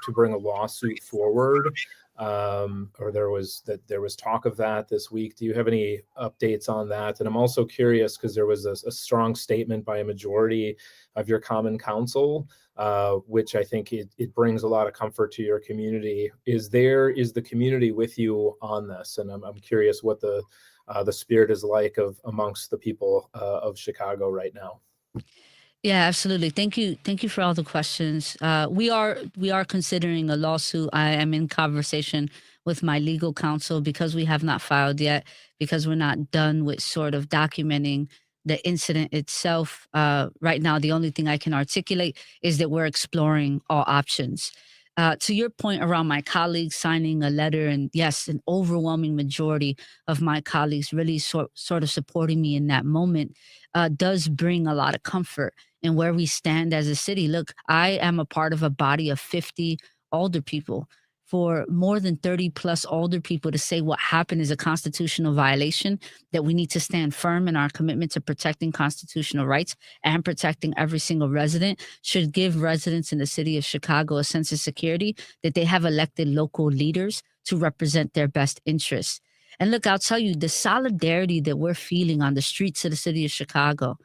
to bring a lawsuit forward, or there was talk of that this week. Do you have any updates on that? And I'm also curious because there was a strong statement by a majority of your Common Council, which I think it brings a lot of comfort to your community. Is the community with you on this? And I'm curious what the spirit is like amongst the people of Chicago right now. Yeah, absolutely. Thank you. Thank you for all the questions. We are considering a lawsuit. I am in conversation with my legal counsel because we have not filed yet, because we're not done with sort of documenting the incident itself. Right now, the only thing I can articulate is that we're exploring all options. To your point around my colleagues signing a letter, and yes, an overwhelming majority of my colleagues really sort of supporting me in that moment, does bring a lot of comfort in where we stand as a city. Look, I am a part of a body of 50 older people. For more than 30 plus older people to say what happened is a constitutional violation, that we need to stand firm in our commitment to protecting constitutional rights and protecting every single resident, should give residents in the city of Chicago a sense of security that they have elected local leaders to represent their best interests. And look, I'll tell you, the solidarity that we're feeling on the streets of the city of Chicago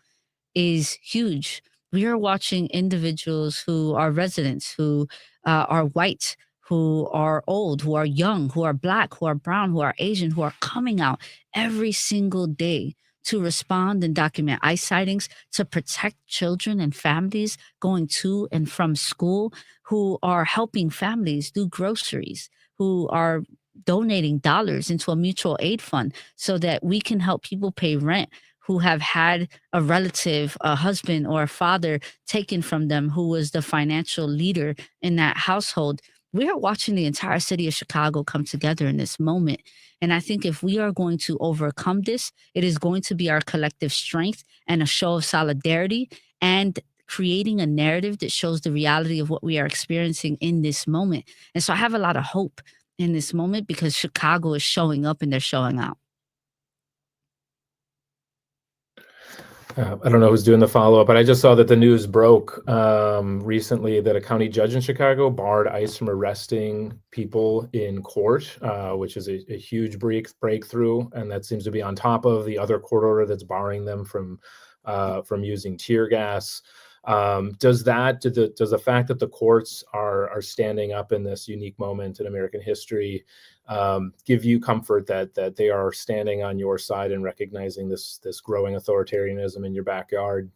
is huge. We are watching individuals who are residents, who are white, who are old, who are young, who are Black, who are brown, who are Asian, who are coming out every single day to respond and document ICE sightings, to protect children and families going to and from school, who are helping families do groceries, who are donating dollars into a mutual aid fund so that we can help people pay rent, who have had a relative, a husband or a father taken from them who was the financial leader in that household. We are watching the entire city of Chicago come together in this moment. And I think if we are going to overcome this, it is going to be our collective strength and a show of solidarity and creating a narrative that shows the reality of what we are experiencing in this moment. And so I have a lot of hope in this moment because Chicago is showing up and they're showing out. I don't know who's doing the follow-up, but I just saw that the news broke recently that a county judge in Chicago barred ICE from arresting people in court, which is a huge breakthrough, and that seems to be on top of the other court order that's barring them from using tear gas. Does the fact that the courts are standing up in this unique moment in American history give you comfort that they are standing on your side and recognizing this growing authoritarianism in your backyard?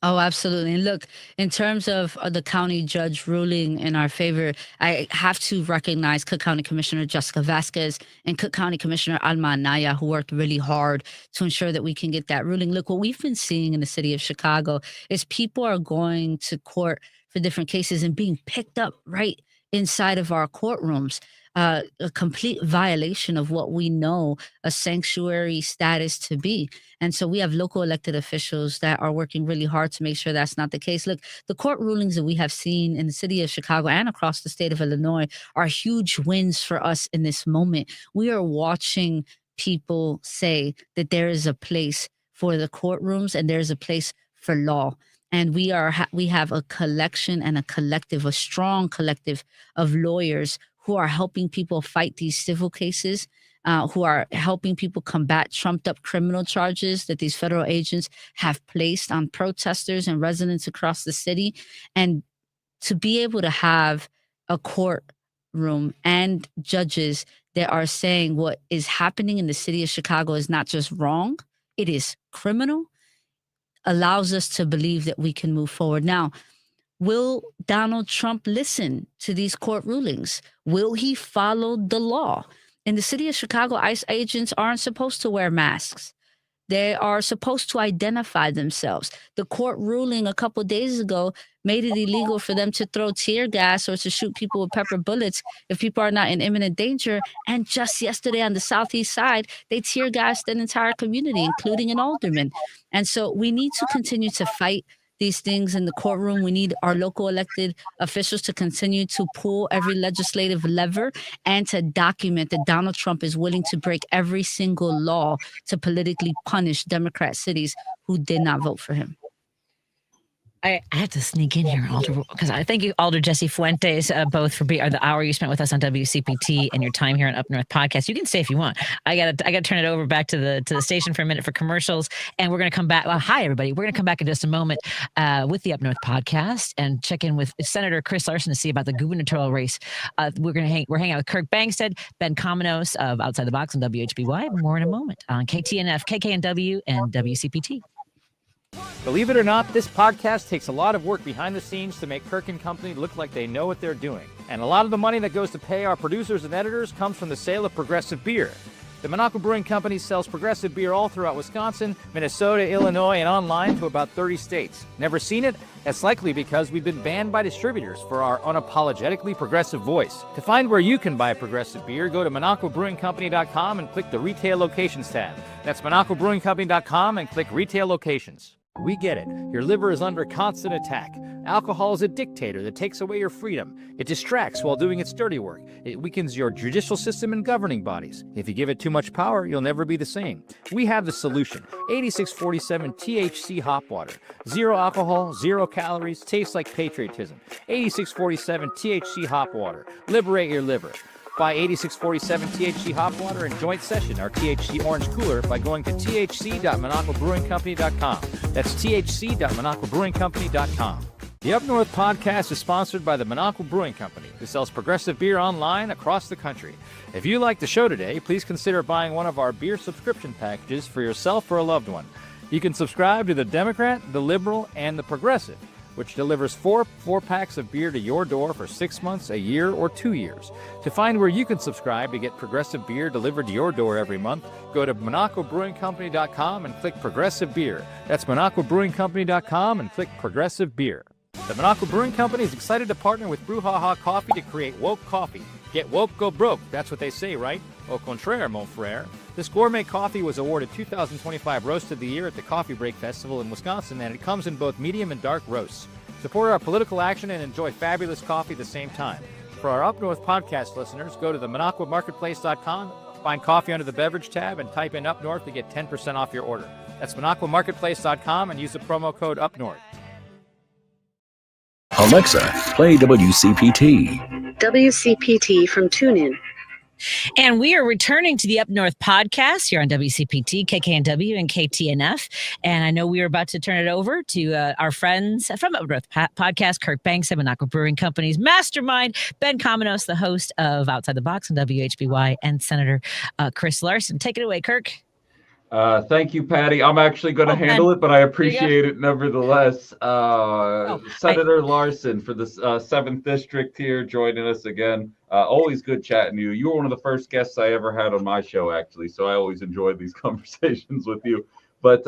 Oh, absolutely. And look, in terms of the county judge ruling in our favor, I have to recognize Cook County Commissioner Jessica Vasquez and Cook County Commissioner Alma Anaya, who worked really hard to ensure that we can get that ruling. Look, what we've been seeing in the city of Chicago is people are going to court for different cases and being picked up right inside of our courtrooms. A complete violation of what we know a sanctuary status to be. And so we have local elected officials that are working really hard to make sure that's not the case. Look, the court rulings that we have seen in the city of Chicago and across the state of Illinois are huge wins for us in this moment. We are watching people say that there is a place for the courtrooms and there's a place for law. And we have a collection and a collective, a strong collective of lawyers who are helping people fight these civil cases, who are helping people combat trumped up criminal charges that these federal agents have placed on protesters and residents across the city. And to be able to have a courtroom and judges that are saying what is happening in the city of Chicago is not just wrong, it is criminal, allows us to believe that we can move forward. Now, will Donald Trump listen to these court rulings? Will he follow the law? In the city of Chicago, ICE agents aren't supposed to wear masks. They are supposed to identify themselves. The court ruling a couple days ago made it illegal for them to throw tear gas or to shoot people with pepper bullets if people are not in imminent danger. And just yesterday on the Southeast side, they tear gassed an entire community, including an alderman. And so we need to continue to fight these things in the courtroom. We need our local elected officials to continue to pull every legislative lever and to document that Donald Trump is willing to break every single law to politically punish Democrat cities who did not vote for him. I have to sneak in here, Alder, because I thank you, Alder Jesse Fuentes, both for the hour you spent with us on WCPT and your time here on Up North Podcast. You can stay if you want. I gotta turn it over back to the station for a minute for commercials, and we're gonna come back. Well, hi everybody. We're gonna come back in just a moment with the Up North Podcast and check in with Senator Chris Larson to see about the gubernatorial race. We're hanging out with Kirk Bangstead, Ben Cominos of Outside the Box on WHBY. More in a moment on KTNF, KKNW, and WCPT. Believe it or not, this podcast takes a lot of work behind the scenes to make Kirk & Company look like they know what they're doing. And a lot of the money that goes to pay our producers and editors comes from the sale of Progressive Beer. The Minocqua Brewing Company sells Progressive Beer all throughout Wisconsin, Minnesota, Illinois, and online to about 30 states. Never seen it? That's likely because we've been banned by distributors for our unapologetically progressive voice. To find where you can buy Progressive Beer, go to MinocquaBrewingCompany.com and click the Retail Locations tab. That's MinocquaBrewingCompany.com and click Retail Locations. We get it. Your liver is under constant attack. Alcohol is a dictator that takes away your freedom. It distracts while doing its dirty work. It weakens your judicial system and governing bodies. If you give it too much power, you'll never be the same. We have the solution. 8647 THC Hop Water. Zero alcohol, 0 calories, tastes like patriotism. 8647 THC Hop Water. Liberate your liver. Buy 8647 THC Hop Water and Joint Session, our THC Orange Cooler, by going to thc.minocquabrewingcompany.com. That's thc.minocquabrewingcompany.com. The Up North Podcast is sponsored by the Minocqua Brewing Company, who sells Progressive Beer online across the country. If you like the show today, please consider buying one of our beer subscription packages for yourself or a loved one. You can subscribe to the Democrat, the Liberal, and the Progressive, which delivers four packs of beer to your door for 6 months, a year, or 2 years. To find where you can subscribe to get Progressive Beer delivered to your door every month, go to MinocquaBrewingCompany.com and click Progressive Beer. That's MinocquaBrewingCompany.com and click Progressive Beer. The Minocqua Brewing Company is excited to partner with Brouhaha Coffee to create woke coffee. Get woke, go broke. That's what they say, right? Au contraire, mon frère. This gourmet coffee was awarded 2025 Roast of the Year at the Coffee Break Festival in Wisconsin, and it comes in both medium and dark roasts. Support our political action and enjoy fabulous coffee at the same time. For our Up North podcast listeners, go to the MinocquaMarketplace.com, find coffee under the beverage tab, and type in Up North to get 10% off your order. That's MinocquaMarketplace.com and use the promo code UpNorth. Alexa, play WCPT. WCPT from TuneIn. And we are returning to the Up North Podcast here on WCPT, KKNW, and KTNF. And I know we are about to turn it over to our friends from Up North Podcast, Kirk Bangstead, Minocqua Brewing Company's mastermind, Ben Cominos, the host of Outside the Box on WHBY, and Senator Chris Larson. Take it away, Kirk. Thank you, Patty. I'm actually going to handle it, but I appreciate it nevertheless. Senator Larson for the 7th District here joining us again. Always good chatting to you. You were one of the first guests I ever had on my show, actually, so I always enjoyed these conversations with you. But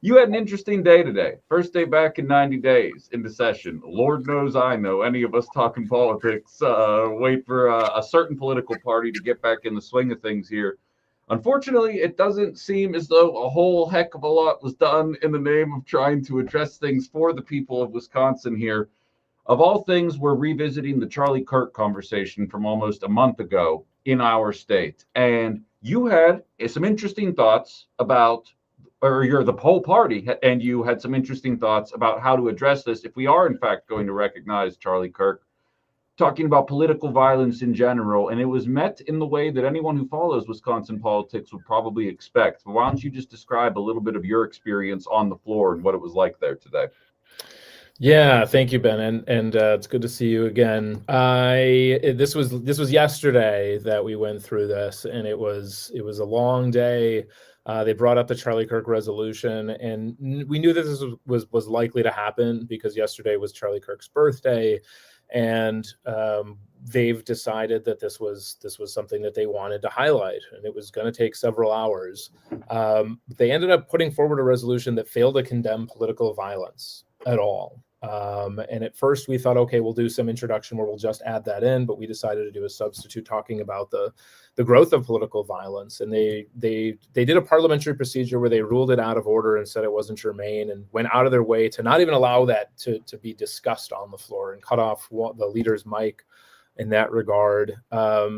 you had an interesting day today. First day back in 90 days into session. Lord knows I know any of us talking politics wait for a certain political party to get back in the swing of things here. Unfortunately, it doesn't seem as though a whole heck of a lot was done in the name of trying to address things for the people of Wisconsin here. Of all things, we're revisiting the Charlie Kirk conversation from almost a month ago in our state. And you had some interesting thoughts about, or you're the whole party, and you had some interesting thoughts about how to address this if we are, in fact, going to recognize Charlie Kirk, talking about political violence in general, and it was met in the way that anyone who follows Wisconsin politics would probably expect. But why don't you just describe a little bit of your experience on the floor and what it was like there today? Yeah, thank you, Ben, and it's good to see you again. This was yesterday that we went through this, and it was a long day. They brought up the Charlie Kirk resolution, and we knew that this was likely to happen because yesterday was Charlie Kirk's birthday. And they've decided that this was something that they wanted to highlight, and it was going to take several hours. They ended up putting forward a resolution that failed to condemn political violence at all. And at first we thought, okay, we'll do some introduction where we'll just add that in, but we decided to do a substitute talking about the growth of political violence. And they did a parliamentary procedure where they ruled it out of order and said it wasn't germane, and went out of their way to not even allow that to be discussed on the floor and cut off the leader's mic in that regard.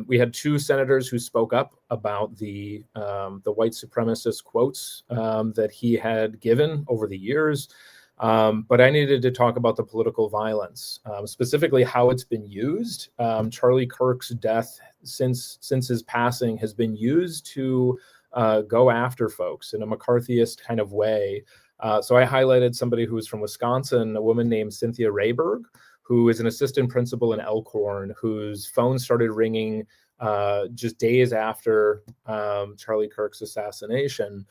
We had 2 senators who spoke up about the white supremacist quotes that he had given over the years. But I needed to talk about the political violence, specifically how it's been used. Charlie Kirk's death since his passing has been used to go after folks in a McCarthyist kind of way. So I highlighted somebody who was from Wisconsin, a woman named Cynthia Rayberg, who is an assistant principal in Elkhorn, whose phone started ringing just days after Charlie Kirk's assassination,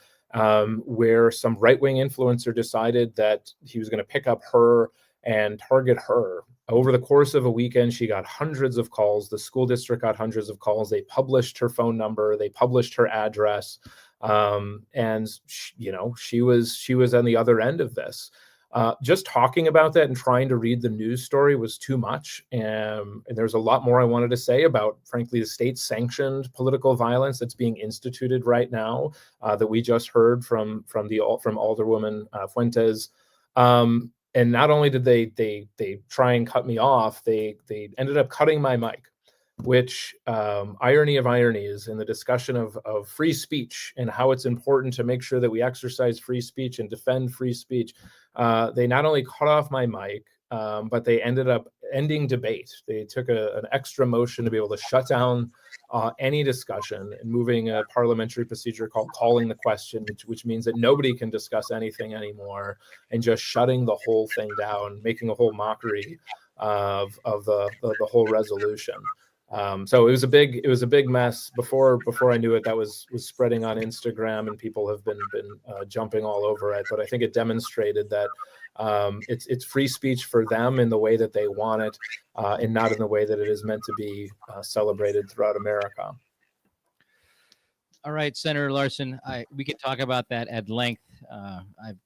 where some right-wing influencer decided that he was going to pick up her and target her. Over the course of a weekend, she got hundreds of calls. The school district got hundreds of calls. They published her phone number. They published her address. And she was on the other end of this. Just talking about that and trying to read the news story was too much. And there's a lot more I wanted to say about, frankly, the state-sanctioned political violence that's being instituted right now that we just heard from Alderwoman Fuentes. And not only did they try and cut me off, they ended up cutting my mic, which irony of ironies in the discussion of free speech and how it's important to make sure that we exercise free speech and defend free speech. They not only cut off my mic, but they ended up ending debate. They took an extra motion to be able to shut down any discussion and moving a parliamentary procedure called calling the question, which means that nobody can discuss anything anymore, and just shutting the whole thing down, making a whole mockery of the whole resolution. So it was a big mess. Before I knew it, that was spreading on Instagram, and people have been jumping all over it. But I think it demonstrated that it's free speech for them in the way that they want it, and not in the way that it is meant to be celebrated throughout America. All right, Senator Larson, we could talk about that at length. I've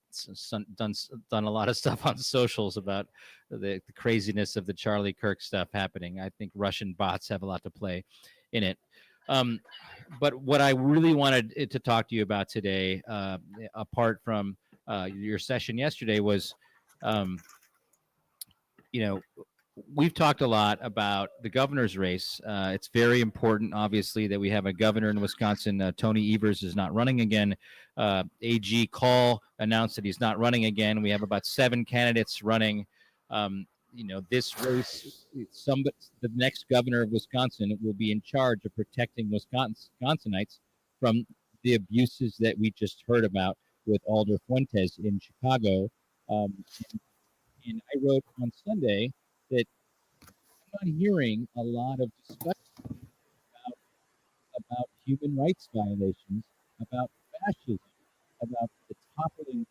done a lot of stuff on socials about the craziness of the Charlie Kirk stuff happening. I think Russian bots have a lot to play in it. But what I really wanted to talk to you about today, apart from your session yesterday, was, we've talked a lot about the governor's race. It's very important, obviously, that we have a governor in Wisconsin. Tony Evers is not running again. AG Call announced that he's not running again. We have about 7 candidates running. This race, the next governor of Wisconsin will be in charge of protecting Wisconsinites from the abuses that we just heard about with Alder Fuentes in Chicago. And I wrote on Sunday that I'm not hearing a lot of discussion about human rights violations, about fascism, about the toppling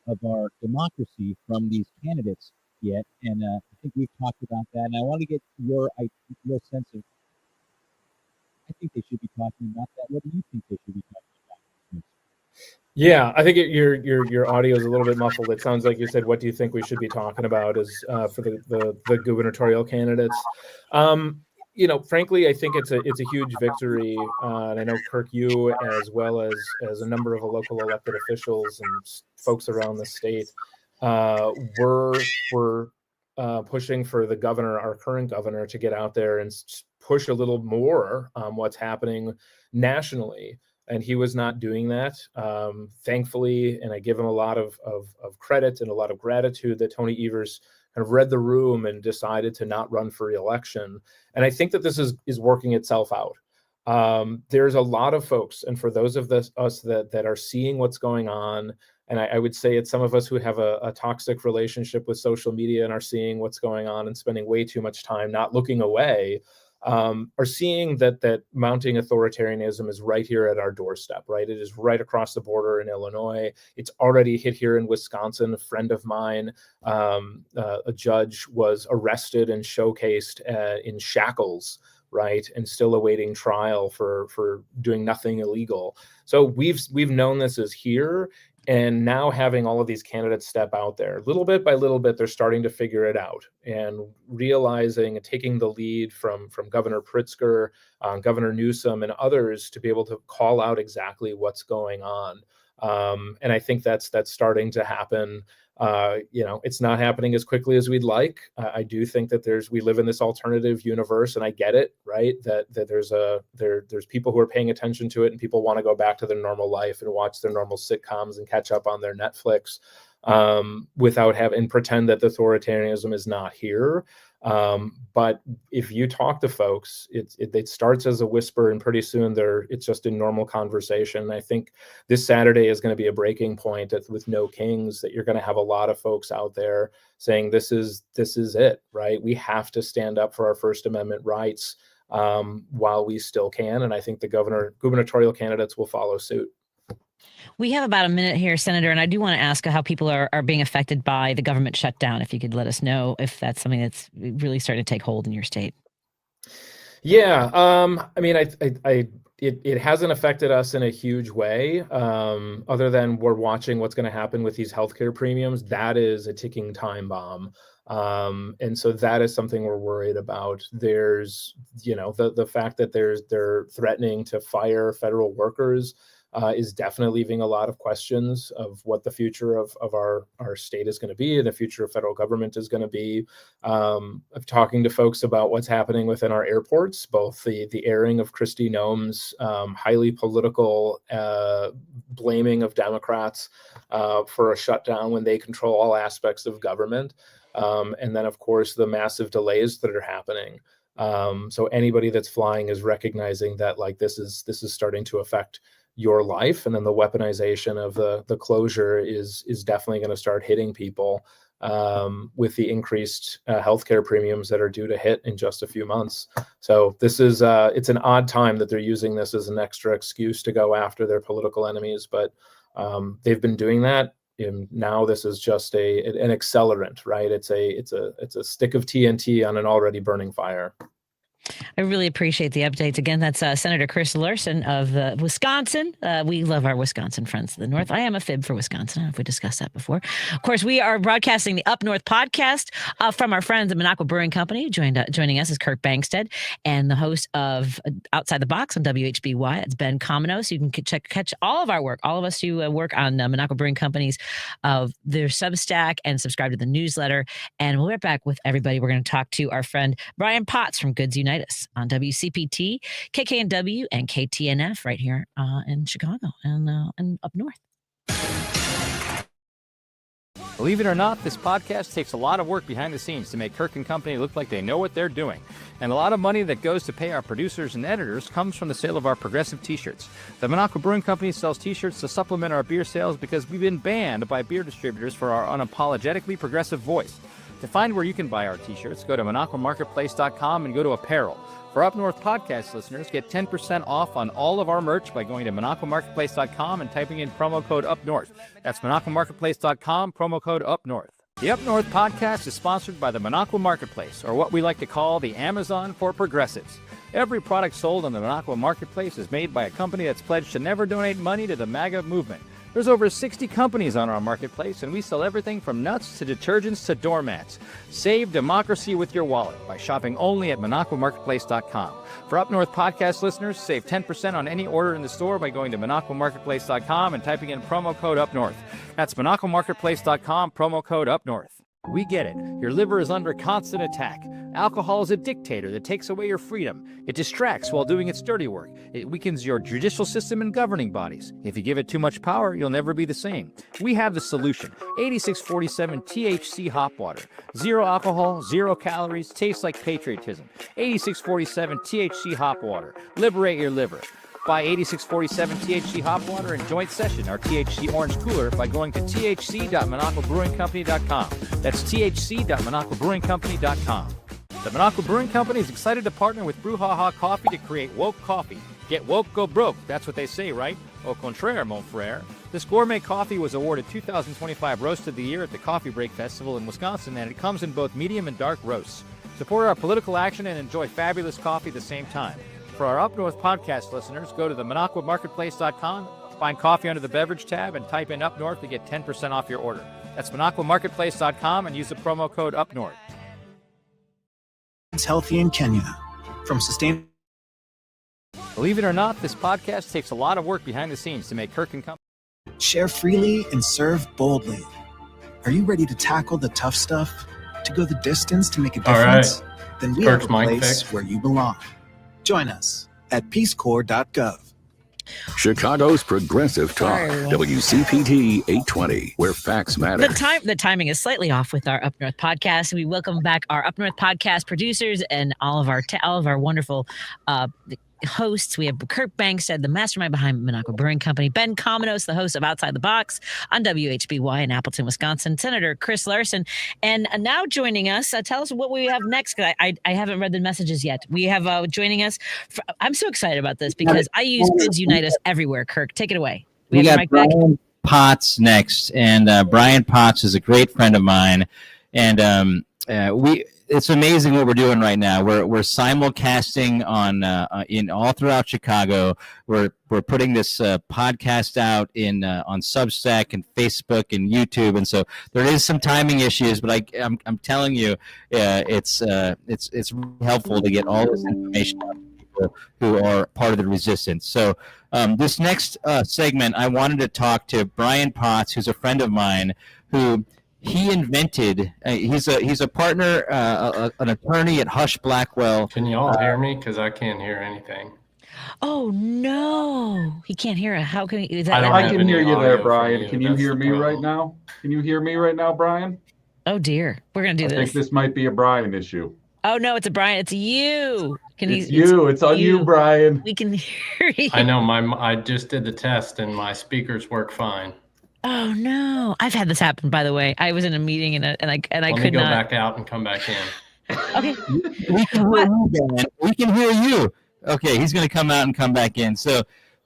of our democracy from these candidates yet. And I think we've talked about that. And I want to get your sense of, I think they should be talking about that. What do you think they should be talking about? Yeah, I think your audio is a little bit muffled. It sounds like you said, "What do you think we should be talking about?" Is for the gubernatorial candidates. Frankly, I think it's a huge victory, and I know Kirk, you as well as a number of local elected officials and folks around the state, we're pushing for the governor, our current governor, to get out there and push a little more what's happening nationally. And he was not doing that, thankfully, and I give him a lot of credit and a lot of gratitude that Tony Evers kind of read the room and decided to not run for re-election. And I think that this is working itself out. There's a lot of folks, and for those of us that are seeing what's going on, and I would say it's some of us who have a toxic relationship with social media and are seeing what's going on and spending way too much time not looking away, are seeing that mounting authoritarianism is right here at our doorstep, right? It is right across the border in Illinois. It's already hit here in Wisconsin. A friend of mine, a judge, was arrested and showcased in shackles, right, and still awaiting trial for doing nothing illegal. So we've known this is here. And now having all of these candidates step out there, little bit by little bit, they're starting to figure it out and realizing and taking the lead from Governor Pritzker, Governor Newsom, and others to be able to call out exactly what's going on. And I think that's starting to happen. It's not happening as quickly as we'd like. I do think that we live in this alternative universe, and I get it, right? That there's people who are paying attention to it, and people want to go back to their normal life and watch their normal sitcoms and catch up on their Netflix. without having pretend that the authoritarianism is not here. But if you talk to folks, it starts as a whisper, and pretty soon it's just a normal conversation. And I think this Saturday is going to be a breaking point with No Kings, that you're going to have a lot of folks out there saying this is it, right? We have to stand up for our First Amendment rights while we still can. And I think the gubernatorial candidates will follow suit. We have about a minute here, Senator, and I do want to ask how people are being affected by the government shutdown. If you could let us know if that's something that's really starting to take hold in your state. Yeah, I mean, it hasn't affected us in a huge way, other than we're watching what's going to happen with these healthcare premiums. That is a ticking time bomb. And so that is something we're worried about. There's, the fact that they're threatening to fire federal workers is definitely leaving a lot of questions of what the future of our state is going to be, and the future of federal government is going to be. I'm talking to folks about what's happening within our airports, both the airing of Kristi Noem's highly political blaming of Democrats for a shutdown when they control all aspects of government. And then, of course, the massive delays that are happening. So anybody that's flying is recognizing that, like, this is starting to affect your life, and then the weaponization of the closure is definitely going to start hitting people with the increased healthcare premiums that are due to hit in just a few months. So this is it's an odd time that they're using this as an extra excuse to go after their political enemies, but they've been doing that. And now this is just an accelerant, right? It's a stick of TNT on an already burning fire. I really appreciate the updates. Again, that's Senator Chris Larson of Wisconsin. We love our Wisconsin friends to the north. I am a fib for Wisconsin. I don't know if we discussed that before. Of course, we are broadcasting the Up North podcast from our friends at Minocqua Brewing Company. Joining us is Kirk Bangstead, and the host of Outside the Box on WHBY. It's Ben Cominos. You can catch all of our work, all of us who work on Minocqua Brewing Company's their Substack, and subscribe to the newsletter. And we'll be right back with everybody. We're going to talk to our friend Brian Potts from Goods United on WCPT, KKNW, and KTNF right here in Chicago and up north. Believe it or not, this podcast takes a lot of work behind the scenes to make Kirk & Company look like they know what they're doing. And a lot of money that goes to pay our producers and editors comes from the sale of our progressive t-shirts. The Minocqua Brewing Company sells t-shirts to supplement our beer sales because we've been banned by beer distributors for our unapologetically progressive voice. To find where you can buy our t-shirts, go to MinocquaMarketplace.com and go to Apparel. For Up North podcast listeners, get 10% off on all of our merch by going to MinocquaMarketplace.com and typing in promo code UpNorth. That's MinocquaMarketplace.com, promo code UpNorth. The Up North podcast is sponsored by the Minocqua Marketplace, or what we like to call the Amazon for progressives. Every product sold on the Minocqua Marketplace is made by a company that's pledged to never donate money to the MAGA movement. There's over 60 companies on our marketplace, and we sell everything from nuts to detergents to doormats. Save democracy with your wallet by shopping only at MinocquaMarketplace.com. For Up North podcast listeners, save 10% on any order in the store by going to MinocquaMarketplace.com and typing in promo code UpNorth. That's MinocquaMarketplace.com, promo code UpNorth. We get it. Your liver is under constant attack. Alcohol is a dictator that takes away your freedom. It distracts while doing its dirty work. It weakens your judicial system and governing bodies. If you give it too much power, you'll never be the same. We have the solution. 8647 THC Hop Water. Zero alcohol, 0 calories, tastes like patriotism. 8647 THC Hop Water. Liberate your liver. Buy 8647 THC Hop Water and Joint Session, our THC Orange Cooler, by going to thc.minocquabrewingcompany.com. That's thc.minocquabrewingcompany.com. The Minocqua Brewing Company is excited to partner with Brouhaha Coffee to create woke coffee. Get woke, go broke. That's what they say, right? Au contraire, mon frère. This gourmet coffee was awarded 2025 Roast of the Year at the Coffee Break Festival in Wisconsin, and it comes in both medium and dark roasts. Support our political action and enjoy fabulous coffee at the same time. For our Up North podcast listeners, go to the MinocquaMarketplace.com, find coffee under the beverage tab, and type in Up North to get 10% off your order. That's MinocquaMarketplace.com and use the promo code UpNorth. It's healthy in Kenya. From sustain. Believe it or not, this podcast takes a lot of work behind the scenes to make Kirk & Company. Share freely and serve boldly. Are you ready to tackle the tough stuff? To go the distance to make a difference? All right. Then we have a place where you belong. Join us at peacecorps.gov. Chicago's Progressive Talk, Sorry, everyone. WCPT 820, where facts matter. The timing is slightly off with our Up North podcast. We welcome back our Up North podcast producers and all of our wonderful hosts. We have Kirk Bankstead, the mastermind behind Monaco Brewing Company; Ben Cominos, the host of Outside the Box on WHBY in Appleton, Wisconsin; Senator Chris Larson, and now joining us. Tell us what we have next, because I haven't read the messages yet. We have joining us. I'm so excited about this because I use Goods Unite Us everywhere. Kirk, take it away. We got Brian Potts next, and Brian Potts is a great friend of mine, and it's amazing what we're doing right now. We're simulcasting on in all throughout Chicago. We're putting this podcast out in on Substack and Facebook and YouTube, and so there is some timing issues. But I'm telling you, it's really helpful to get all this information out to people who are part of the resistance. So this next segment, I wanted to talk to Brian Potts, who's a friend of mine, who he invented. He's a partner, an attorney at Hush Blackwell. Can you all hear me? Because I can't hear anything. Oh no, he can't hear it. How can he? Is that I can hear you there, Brian. Can you hear me right now? Can you hear me right now, Brian? Oh dear, we're gonna do this. I think this might be a Brian issue. Oh no, it's a Brian. It's you. It's on you, Brian. We can hear you. I know I just did the test and my speakers work fine. Oh no, I've had this happen. By the way, I was in a meeting and I Let me could go not. back out and come back in. Okay. We can hear you. Okay, he's going to come out and come back in. So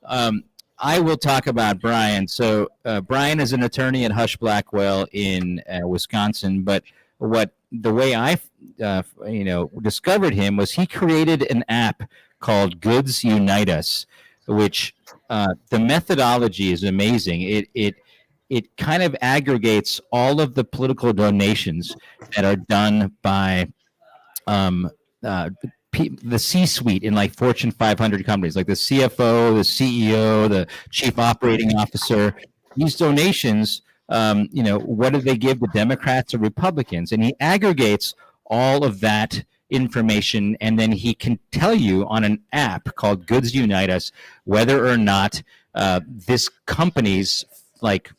I will talk about Brian. So Brian is an attorney at Hush Blackwell in Wisconsin, but the way I discovered him was he created an app called Goods Unite Us, which the methodology is amazing. It kind of aggregates all of the political donations that are done by the C-suite in like Fortune 500 companies, like the CFO, the CEO, the chief operating officer. These donations, what do they give to Democrats or Republicans? And he aggregates all of that information, and then he can tell you on an app called Goods Unite Us whether or not this company's like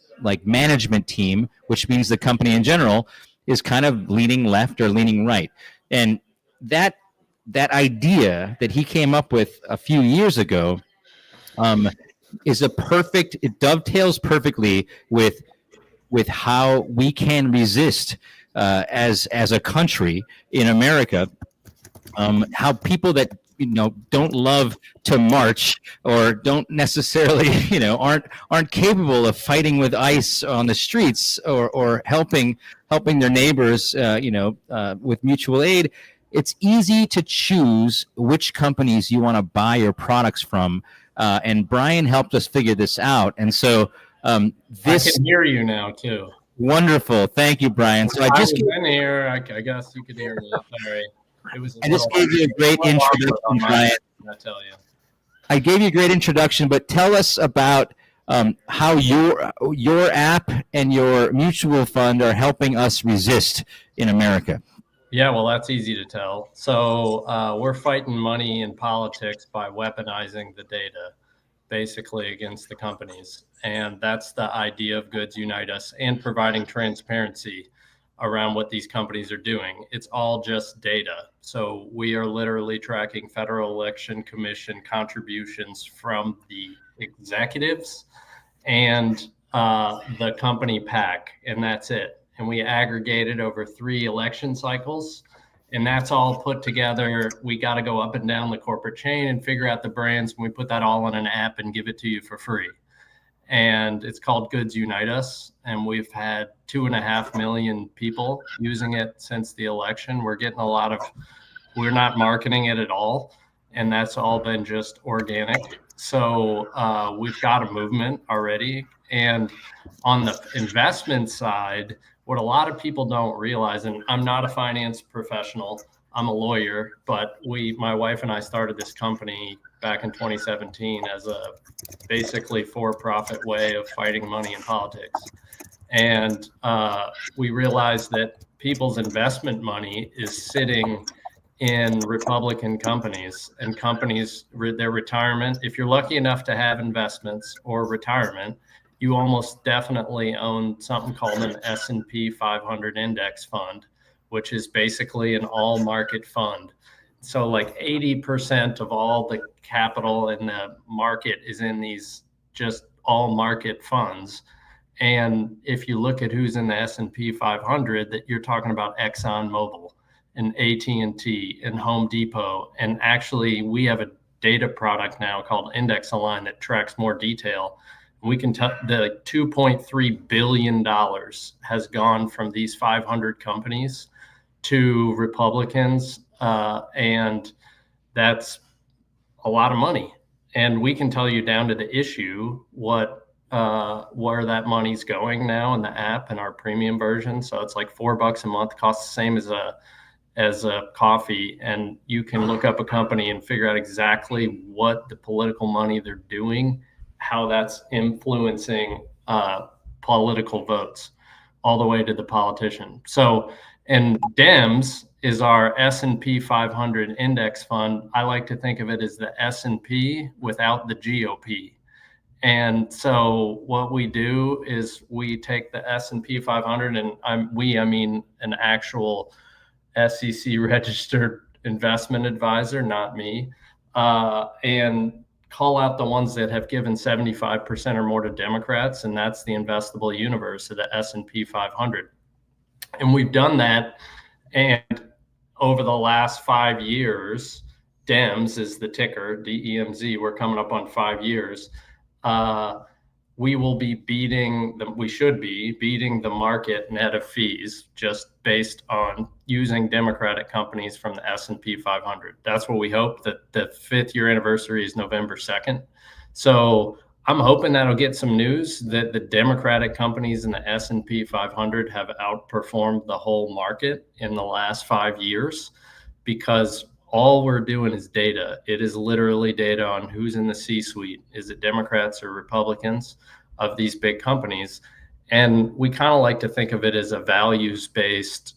management team, which means the company in general, is kind of leaning left or leaning right. And that idea that he came up with a few years ago it dovetails perfectly with how we can resist as a country in America, how people that don't love to march or don't necessarily aren't capable of fighting with ICE on the streets or helping their neighbors with mutual aid. It's easy to choose which companies you want to buy your products from, and Brian helped us figure this out. And so I can hear you now too. Wonderful, thank you, Brian. So I just in here. I guess you could hear me. Sorry. I just gave you a great introduction, Brian. I tell you. I gave you a great introduction, but tell us about how your app and your mutual fund are helping us resist in America. Yeah, well, that's easy to tell. So we're fighting money in politics by weaponizing the data, basically against the companies. And that's the idea of Goods Unite Us, and providing transparency around what these companies are doing. It's all just data. So we are literally tracking Federal Election Commission contributions from the executives and the company PAC, and that's it. And we aggregated over 3 election cycles, and that's all put together. We got to go up and down the corporate chain and figure out the brands, and we put that all in an app and give it to you for free. And it's called Goods Unite Us, and we've had 2.5 million people using it since the election. We're not marketing it at all, and that's all been just organic. So we've got a movement already. And on the investment side, what a lot of people don't realize, and I'm not a finance professional, I'm a lawyer, but my wife and I started this company back in 2017 as a basically for-profit way of fighting money in politics. And we realized that people's investment money is sitting in Republican companies and their retirement. If you're lucky enough to have investments or retirement, you almost definitely own something called an S&P 500 index fund, which is basically an all market fund. So like 80% of all the capital in the market is in these just all market funds. And if you look at who's in the S&P 500, that you're talking about ExxonMobil and AT&T and Home Depot. And actually we have a data product now called Index Align that tracks more detail. We can tell the $2.3 billion has gone from these 500 companies to Republicans. And that's a lot of money. And we can tell you down to the issue where that money's going now in the app and our premium version. So it's like $4 a month, costs the same as a coffee. And you can look up a company and figure out exactly what the political money they're doing, how that's influencing political votes all the way to the politician. So, and Dems is our S&P 500 index fund. I like to think of it as the S&P without the GOP. And so what we do is we take the S&P 500, and I mean an actual SEC registered investment advisor, not me, and call out the ones that have given 75% or more to Democrats, and that's the investable universe of the S&P 500. And we've done that, and over the last 5 years, DEMS is the ticker, DEMZ, we're coming up on 5 years. We will be we should be beating the market net of fees just based on using Democratic companies from the S&P 500. That's what we hope. That the 5th year anniversary is November 2nd. So I'm hoping that'll get some news that the Democratic companies in the S&P 500 have outperformed the whole market in the last 5 years, because all we're doing is data. It is literally data on who's in the C-suite. Is it Democrats or Republicans of these big companies? And we kind of like to think of it as a values-based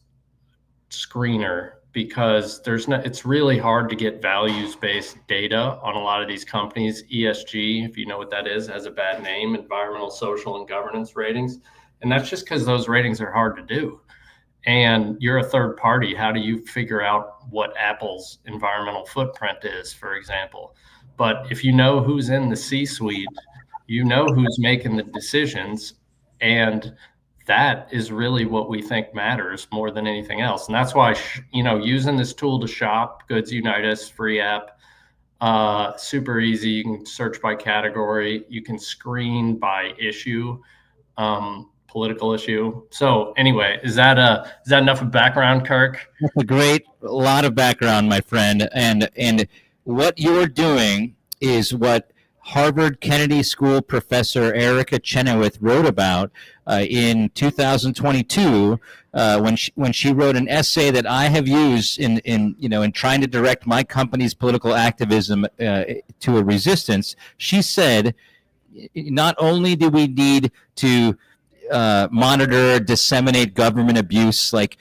screener, because it's really hard to get values-based data on a lot of these companies. ESG, if you know what that is, has a bad name, environmental, social, and governance ratings. And that's just because those ratings are hard to do. And you're a third party. How do you figure out what Apple's environmental footprint is, for example? But if you know who's in the C-suite, you know who's making the decisions, and that is really what we think matters more than anything else. And that's why, using this tool to shop, Goods Unitas, free app, super easy. You can search by category. You can screen by issue, political issue. So anyway, is that enough of background, Kirk? That's a lot of background, my friend. And what you're doing is what Harvard Kennedy School professor Erica Chenoweth wrote about in 2022 when she wrote an essay that I have used in trying to direct my company's political activism to a resistance. She said, not only do we need to monitor, disseminate government abuse, like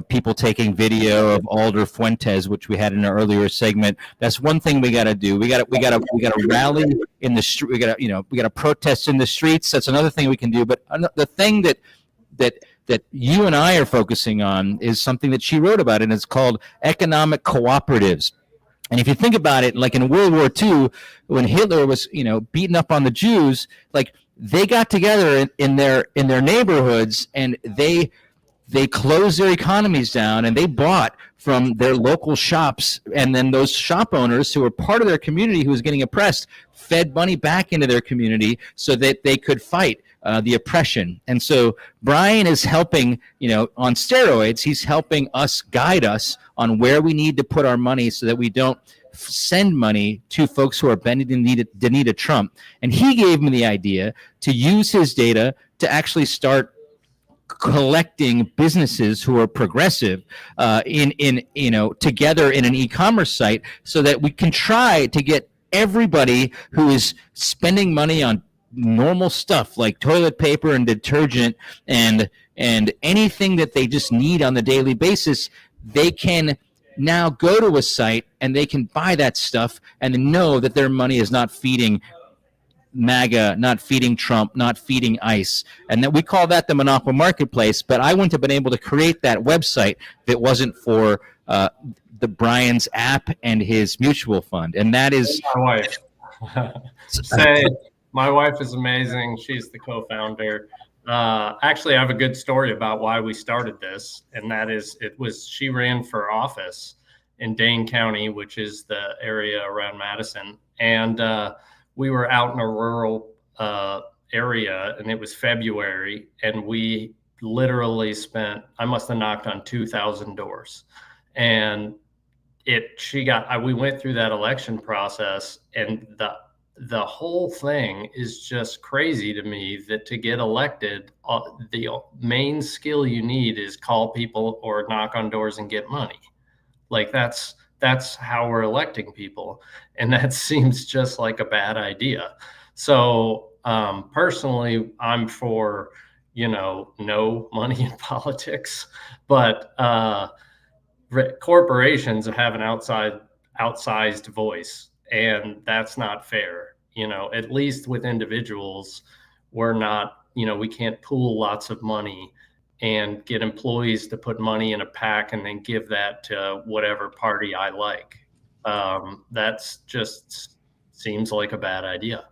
people taking video of Alder Fuentes, which we had in an earlier segment. That's one thing we got to do. We got to rally in the street. We got to protest in the streets. That's another thing we can do. But the thing that you and I are focusing on is something that she wrote about, and it's called economic cooperatives. And if you think about it, like in World War II, when Hitler was beating up on the Jews, like, they got together in their neighborhoods, and they closed their economies down, and they bought from their local shops. And then those shop owners who were part of their community who was getting oppressed fed money back into their community so that they could fight the oppression. And so Brian is helping, on steroids, he's helping us, guide us on where we need to put our money so that we don't send money to folks who are bending the knee to Trump. And he gave me the idea to use his data to actually start collecting businesses who are progressive together in an e-commerce site, so that we can try to get everybody who is spending money on normal stuff like toilet paper and detergent and anything that they just need on the daily basis, they can now go to a site and they can buy that stuff and know that their money is not feeding MAGA, not feeding Trump, not feeding ICE. And that we call that the Monaco Marketplace. But I wouldn't have been able to create that website if it wasn't for the Brian's app and his mutual fund. And that is my wife. Say, my wife is amazing. She's the co-founder. Actually, I have a good story about why we started this, and that is she ran for office in Dane County, which is the area around Madison, and we were out in a rural area, and it was February, and we literally I must have knocked on 2,000 doors, and we went through that election process, and the whole thing is just crazy to me that to get elected, the main skill you need is call people or knock on doors and get money. Like that's how we're electing people. And that seems just like a bad idea. So personally, I'm for, no money in politics, but corporations have an outsized voice. And that's not fair. At least with individuals, we're not, we can't pool lots of money and get employees to put money in a PAC and then give that to whatever party I like. That's just seems like a bad idea.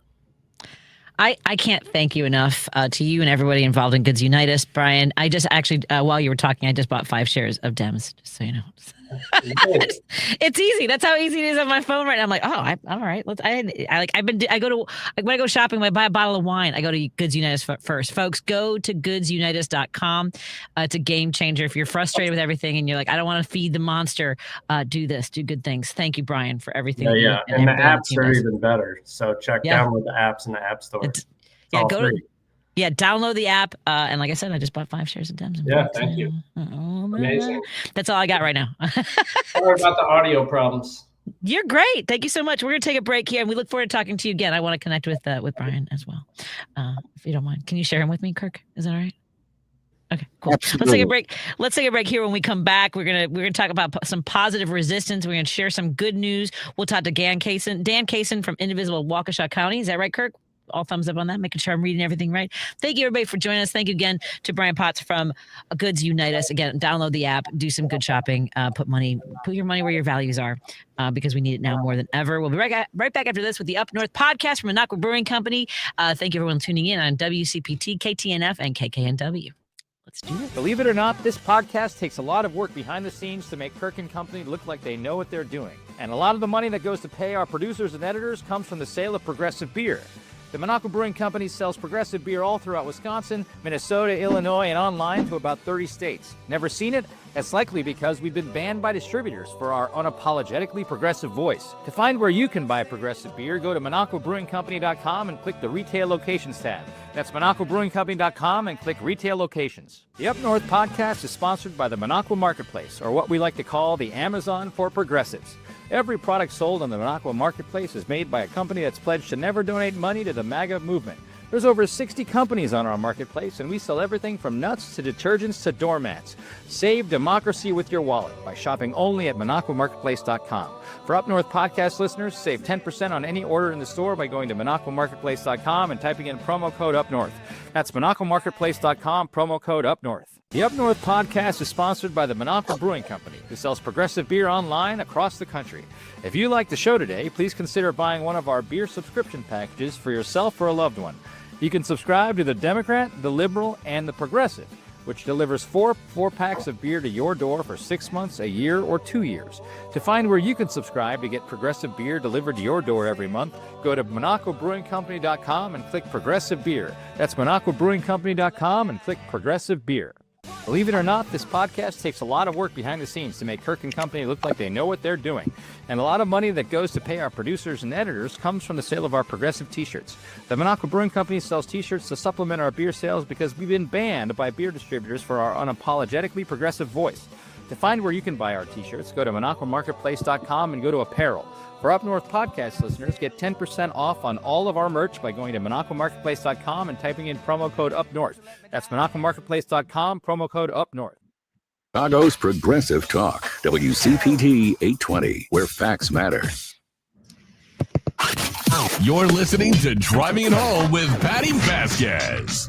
I can't thank you enough to you and everybody involved in Goods Unite Us, Brian. I just actually, while you were talking, I just bought 5 shares of Dems, just so you know. It's easy. That's how easy it is on my phone right now. I'm like, I'm all right. When I go shopping, when I buy a bottle of wine, I go to Goods Unite Us first. Folks, go to goodsuniteus.com. It's a game changer. If you're frustrated with everything and you're like, I don't want to feed the monster, do this, do good things. Thank you, Brian, for everything. Yeah. And the apps are even better. So download the apps in the App Store. Download the app. And like I said, I just bought 5 shares of Dems. Thank you. Amazing. That's all I got right now. Sorry about the audio problems. You're great. Thank you so much. We're going to take a break here, and we look forward to talking to you again. I want to connect with Brian as well, if you don't mind. Can you share him with me, Kirk? Is that all right? Okay, cool. Absolutely. Let's take a break here. When we come back, we're gonna talk about some positive resistance. We're gonna share some good news. We'll talk to Dan Kaysen from Indivisible Waukesha County. Is that right, Kirk? All thumbs up on that, making sure I'm reading everything right. Thank you, everybody, for joining us. Thank you again to Brian Potts from Goods Unite Us. Again, download the app, do some good shopping, put your money where your values are, because we need it now more than ever. We'll be right back after this with the Up North podcast from Monaco Brewing Company. Thank you, everyone, tuning in on WCPT, KTNF, and KKNW. Let's do it. Believe it or not, this podcast takes a lot of work behind the scenes to make Kirk & Company look like they know what they're doing. And a lot of the money that goes to pay our producers and editors comes from the sale of Progressive Beer. The Monaco Brewing Company sells Progressive Beer all throughout Wisconsin, Minnesota, Illinois, and online to about 30 states. Never seen it? That's likely because we've been banned by distributors for our unapologetically progressive voice. To find where you can buy Progressive Beer, go to MonacoBrewingCompany.com and click the Retail Locations tab. That's MonacoBrewingCompany.com and click Retail Locations. The Up North podcast is sponsored by the Monaco Marketplace, or what we like to call the Amazon for progressives. Every product sold on the Monaco Marketplace is made by a company that's pledged to never donate money to the MAGA movement. There's over 60 companies on our marketplace, and we sell everything from nuts to detergents to doormats. Save democracy with your wallet by shopping only at MonacoMarketplace.com. For Up North podcast listeners, save 10% on any order in the store by going to MonacoMarketplace.com and typing in promo code UpNorth. That's MonacoMarketplace.com, promo code UpNorth. The Up North podcast is sponsored by the Monaco Brewing Company, who sells progressive beer online across the country. If you like the show today, please consider buying one of our beer subscription packages for yourself or a loved one. You can subscribe to the Democrat, the Liberal, and the Progressive, which delivers four packs of beer to your door for 6 months, a year, or 2 years. To find where you can subscribe to get progressive beer delivered to your door every month, go to MonacoBrewingCompany.com and click Progressive Beer. That's MonacoBrewingCompany.com and click Progressive Beer. Believe it or not, this podcast takes a lot of work behind the scenes to make Kirk & Company look like they know what they're doing. And a lot of money that goes to pay our producers and editors comes from the sale of our progressive t-shirts. The Monaco Brewing Company sells t-shirts to supplement our beer sales because we've been banned by beer distributors for our unapologetically progressive voice. To find where you can buy our t-shirts, go to MonacoMarketplace.com and go to Apparel. For Up North podcast listeners, get 10% off on all of our merch by going to MonacoMarketplace.com and typing in promo code UpNorth. That's MonacoMarketplace.com, promo code UpNorth. Chicago's Progressive Talk, WCPT 820, where facts matter. You're listening to Driving It Home with Patty Vasquez.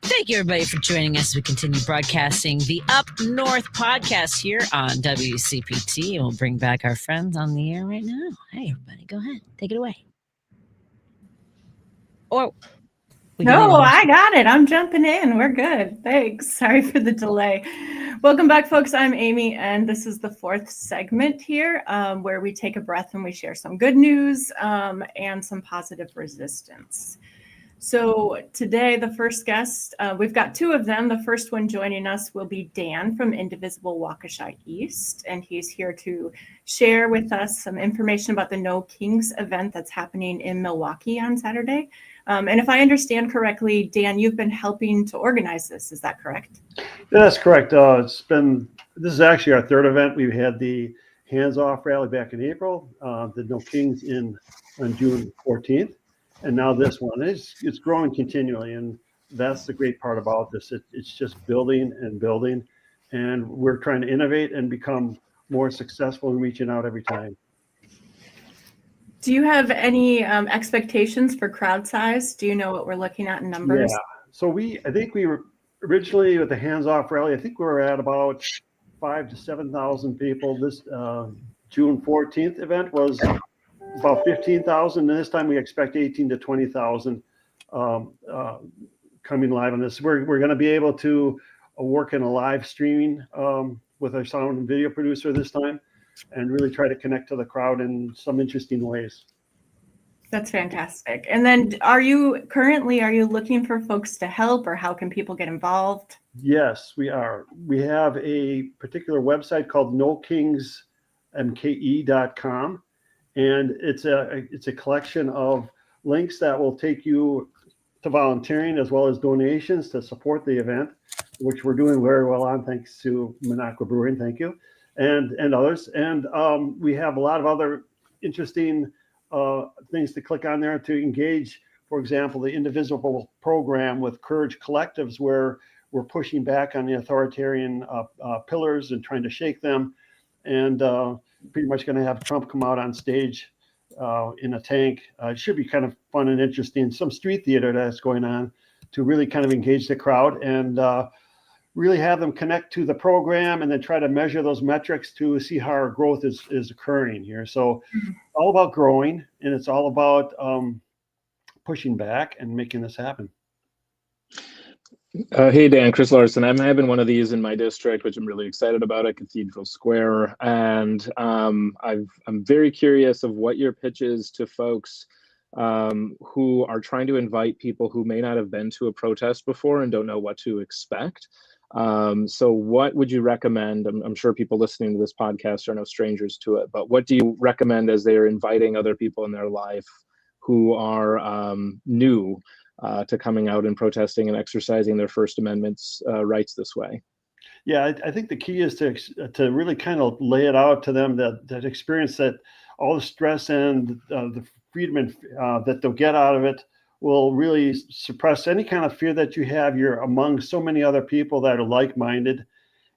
Thank you, everybody, for joining us as we continue broadcasting the Up North podcast here on WCPT. And we'll bring back our friends on the air right now. Hey, everybody, go ahead. Take it away. Or no, I got it. I'm jumping in. We're good. Thanks. Sorry for the delay. Welcome back, folks. I'm Amy, and this is the fourth segment here where we take a breath and we share some good news and some positive resistance. So today, the first guest, we've got two of them. The first one joining us will be Dan from Indivisible Waukesha East, and he's here to share with us some information about the No Kings event that's happening in Milwaukee on Saturday. And if I understand correctly, Dan, you've been helping to organize this. Is that correct? Yeah, that's correct. This is actually our third event. We had the Hands Off rally back in April, the No Kings on June 14th. And now this one, it's growing continually. And that's the great part about this. It's just building and building. And we're trying to innovate and become more successful in reaching out every time. Do you have any expectations for crowd size? Do you know what we're looking at in numbers? Yeah. So I think we were originally with the Hands Off rally, I think we were at about 5,000 to 7,000 people. This June 14th event was about 15,000. And this time we expect 18 to 20,000 coming live on this. We're going to be able to work in a live streaming with our sound and video producer this time, and really try to connect to the crowd in some interesting ways. That's fantastic. And then are you looking for folks to help, or how can people get involved? Yes, we are. We have a particular website called nokingsmke.com, and it's a collection of links that will take you to volunteering as well as donations to support the event, which we're doing very well on, thanks to Minocqua Brewing. Thank you. And others. And we have a lot of other interesting things to click on there to engage. For example, the Indivisible program with Courage Collectives, where we're pushing back on the authoritarian pillars and trying to shake them. And pretty much going to have Trump come out on stage in a tank. It should be kind of fun and interesting. Some street theater that's going on to really kind of engage the crowd and really have them connect to the program, and then try to measure those metrics to see how our growth is occurring here. So all about growing, and it's all about pushing back and making this happen. Hey, Dan, Chris Larson. I'm having one of these in my district, which I'm really excited about, at Cathedral Square. And I'm very curious of what your pitch is to folks who are trying to invite people who may not have been to a protest before and don't know what to expect. So what would you recommend? I'm sure people listening to this podcast are no strangers to it, but what do you recommend as they are inviting other people in their life who are new to coming out and protesting and exercising their First Amendment's rights this way? Yeah, I think the key is to really kind of lay it out to them, that experience, that all the stress and the freedom that they'll get out of it will really suppress any kind of fear that you have. You're among so many other people that are like-minded,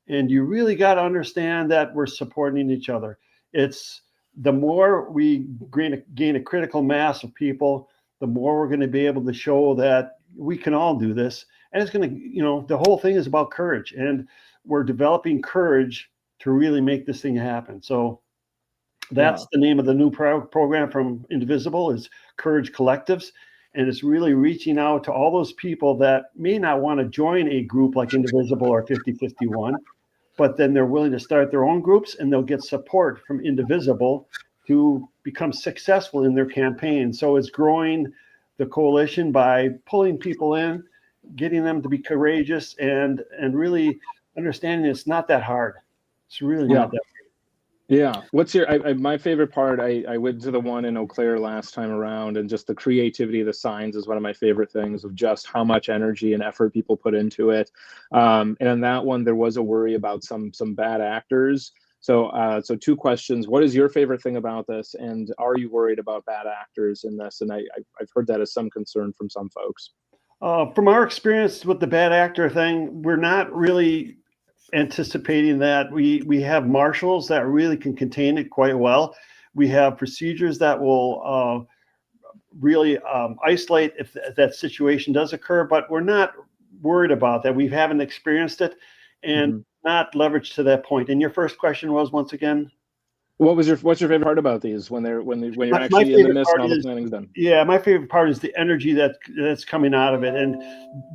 and you really got to understand that we're supporting each other. It's the more we gain a critical mass of people, the more we're going to be able to show that we can all do this. And it's going to, the whole thing is about courage, and we're developing courage to really make this thing happen. So that's the name of the new program from Indivisible, is Courage Collectives. And it's really reaching out to all those people that may not want to join a group like Indivisible or 5051, but then they're willing to start their own groups, and they'll get support from Indivisible to become successful in their campaign. So it's growing the coalition by pulling people in, getting them to be courageous, and really understanding it's not that hard. It's really not that hard. Yeah. What's your, my favorite part, I went to the one in Eau Claire last time around, and just the creativity of the signs is one of my favorite things, of just how much energy and effort people put into it. And in that one, there was a worry about some bad actors. So two questions. What is your favorite thing about this? And are you worried about bad actors in this? And I've heard that as some concern from some folks. From our experience with the bad actor thing, we're not really anticipating that. We have marshals that really can contain it quite well. We have procedures that will really isolate if that situation does occur, but we're not worried about that. We haven't experienced it and not leveraged to that point. And your first question was, once again, what's your favorite part about these when you're My actually in the favorite midst and part all the is- planning's done? Yeah, my favorite part is the energy that's coming out of it, and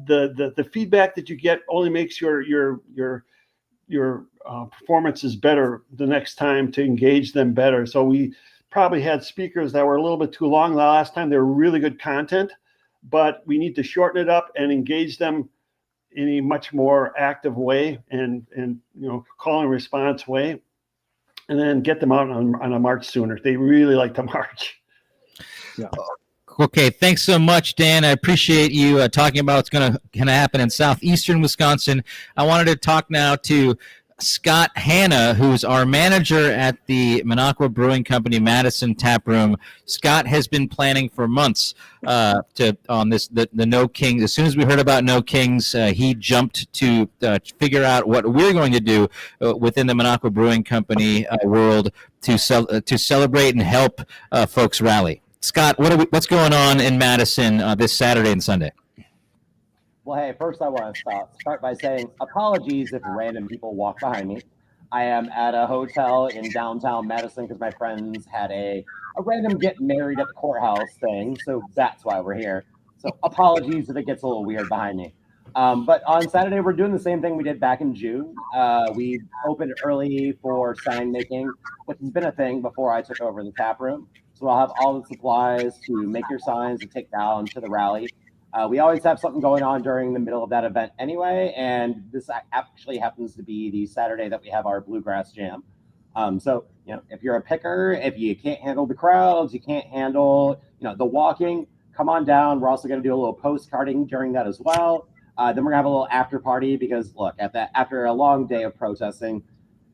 the feedback that you get only makes your performances better the next time to engage them better. So we probably had speakers that were a little bit too long the last time. They were really good content, but we need to shorten it up and engage them in a much more active way and call and response way, and then get them out on a march sooner. They really like to march. Yeah. Okay, thanks so much, Dan. I appreciate you talking about what's going to happen in southeastern Wisconsin. I wanted to talk now to Scott Hanna, who's our manager at the Minocqua Brewing Company Madison Tap Room. Scott has been planning for months on the No Kings. As soon as we heard about No Kings, he jumped to figure out what we're going to do within the Minocqua Brewing Company world to celebrate and help folks rally. Scott, what's going on in Madison this Saturday and Sunday? Well, hey, first I want to start by saying apologies if random people walk behind me. I am at a hotel in downtown Madison because my friends had a random get married at the courthouse thing, so that's why we're here. So apologies if it gets a little weird behind me. But on Saturday, we're doing the same thing we did back in June. We opened early for sign making, which has been a thing before I took over the tap room. So I'll have all the supplies to make your signs to take down to the rally. We always have something going on during the middle of that event anyway, and this actually happens to be the Saturday that we have our Bluegrass Jam. So, if you're a picker, if you can't handle the crowds, you can't handle, the walking, come on down. We're also going to do a little postcarding during that as well. Then we're going to have a little after party because, look, after a long day of protesting,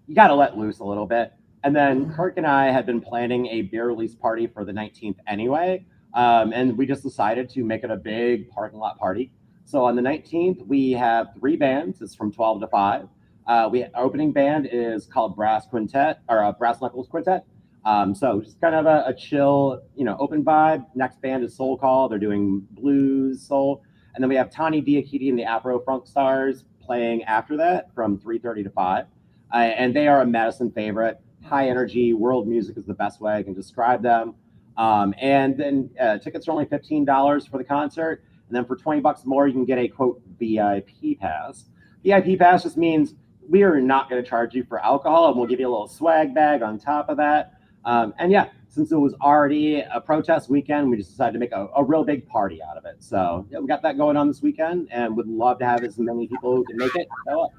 you got to let loose a little bit. And then Kirk and I had been planning a beer release party for the 19th anyway. And we just decided to make it a big parking lot party. So on the 19th, we have 3 bands. It's from 12 to 5. Our opening band is called Brass Knuckles Quintet. So just kind of a chill, open vibe. Next band is Soul Call. They're doing blues, soul. And then we have Tani Diakiti and the Afro Funk Stars playing after that from 3:30 to 5. And they are a Madison favorite. High energy, world music is the best way I can describe them. And then tickets are only $15 for the concert. And then for $20 more, you can get a, quote, VIP pass. VIP pass just means we are not going to charge you for alcohol, and we'll give you a little swag bag on top of that. And yeah, since it was already a protest weekend, we just decided to make a real big party out of it. So yeah, we got that going on this weekend, and would love to have as many people who can make it show up.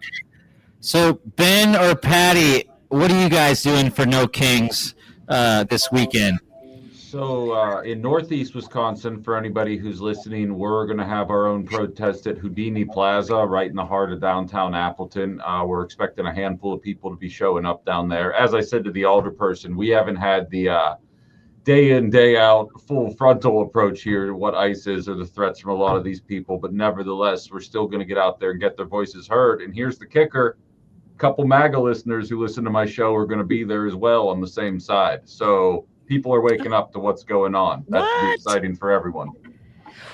So Ben or Patty, what are you guys doing for No Kings this weekend? So in Northeast Wisconsin, for anybody who's listening, we're going to have our own protest at Houdini Plaza right in the heart of downtown Appleton. We're expecting a handful of people to be showing up down there. As I said to the alderperson, we haven't had the day in, day out, full frontal approach here to what ICE is or the threats from a lot of these people. But nevertheless, we're still going to get out there and get their voices heard. And here's the kicker. A couple MAGA listeners who listen to my show are going to be there as well on the same side. So people are waking up to what's going on. That should be exciting for everyone.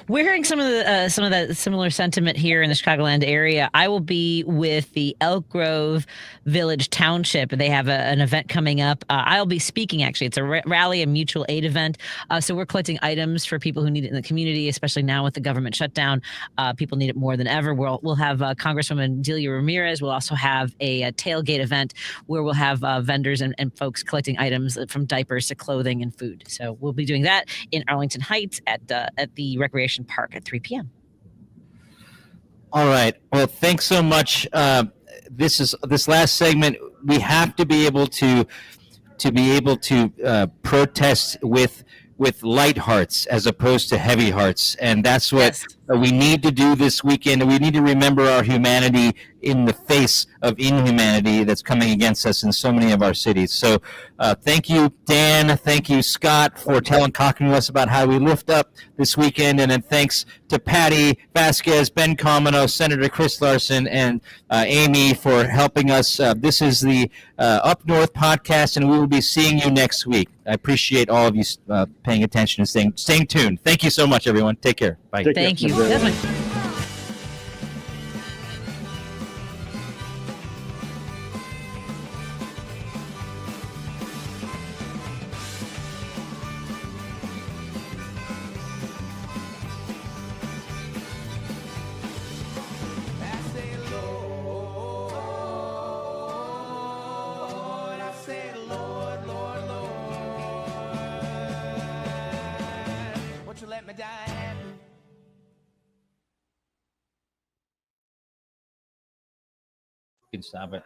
We're hearing some of that similar sentiment here in the Chicagoland area. I will be with the Elk Grove Village Township. They have an event coming up. I'll be speaking, actually. It's a rally and mutual aid event. So we're collecting items for people who need it in the community, especially now with the government shutdown. People need it more than ever. We'll have Congresswoman Delia Ramirez. We'll also have a tailgate event where we'll have vendors and folks collecting items from diapers to clothing and food. So we'll be doing that in Arlington Heights at the Recreation Park at 3 p.m. All right. Well, thanks so much. This last segment, we have to be able to protest with light hearts as opposed to heavy hearts, and that's what we need to do this weekend. We need to remember our humanity in the face of inhumanity that's coming against us in so many of our cities. So thank you, Dan. Thank you, Scott, for talking to us about how we lift up this weekend. And then thanks to Patty Vasquez, Ben Comino, Senator Chris Larson, and Amy for helping us. This is the Up North podcast, and we will be seeing you next week. I appreciate all of you paying attention and staying tuned. Thank you so much, everyone. Take care. Bye. Thank you. You can stop it.